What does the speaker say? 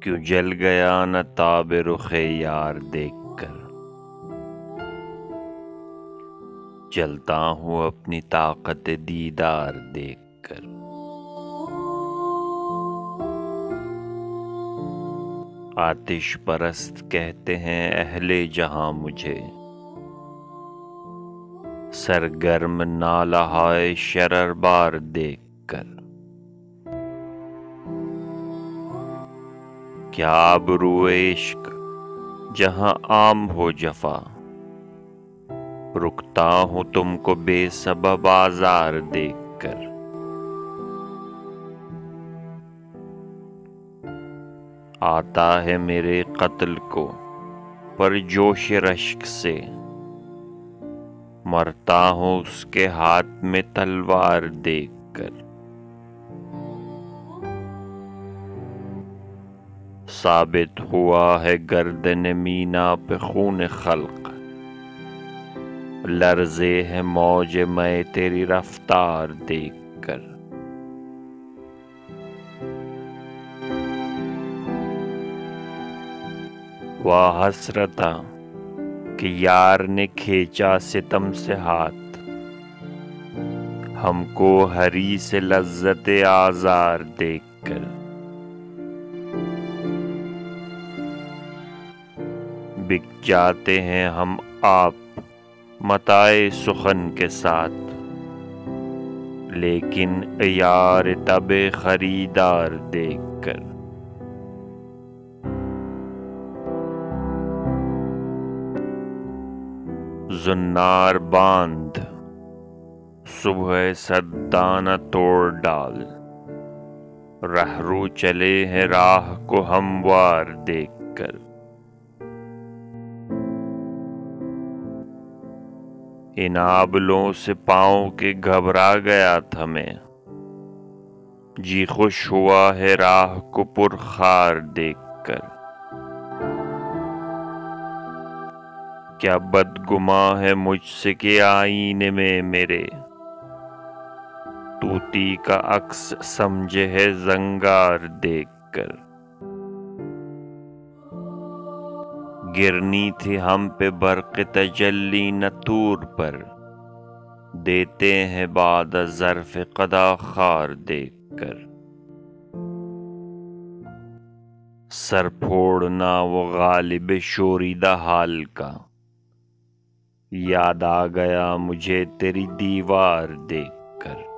کیوں جل گیا نہ تاب رخ یار دیکھ کر، جلتا ہوں اپنی طاقت دیدار دیکھ کر۔ آتش پرست کہتے ہیں اہل جہاں مجھے، سرگرم نالہائے شرر بار دیکھ کر۔ کیا آبرو عشق جہاں عام ہو جفا، رکتا ہوں تم کو بے سبب آزار دیکھ کر۔ آتا ہے میرے قتل کو پر جوش رشک سے، مرتا ہوں اس کے ہاتھ میں تلوار دیکھ کر۔ ثابت ہوا ہے گردن مینا پہ خون خلق، لرزے ہے موج میں تیری رفتار دیکھ کر۔ واہ حسرتاں کہ یار نے کھینچا ستم سے ہاتھ، ہم کو ہری سے لذت آزار دیکھ کر۔ بک جاتے ہیں ہم آپ متاع سخن کے ساتھ، لیکن عیار تب خریدار دیکھ کر۔ زنار باندھ صبح صدانہ توڑ ڈال، رہرو چلے ہیں راہ کو ہموار دیکھ کر۔ ان آبلوں سے پاؤں کے گھبرا گیا تھا میں، جی خوش ہوا ہے راہ کو پرخار دیکھ کر۔ کیا بدگماں ہے مجھ سے کہ آئینے میں میرے، طوطی کا عکس سمجھے ہے زنگار دیکھ کر۔ گرنی تھی ہم پہ برق تجلی نہ طور پر، دیتے ہیں بعد از ظرف قضا خار دیکھ کر۔ سر پھوڑنا وہ غالب شوریدہ حال کا، یاد آ گیا مجھے تیری دیوار دیکھ کر۔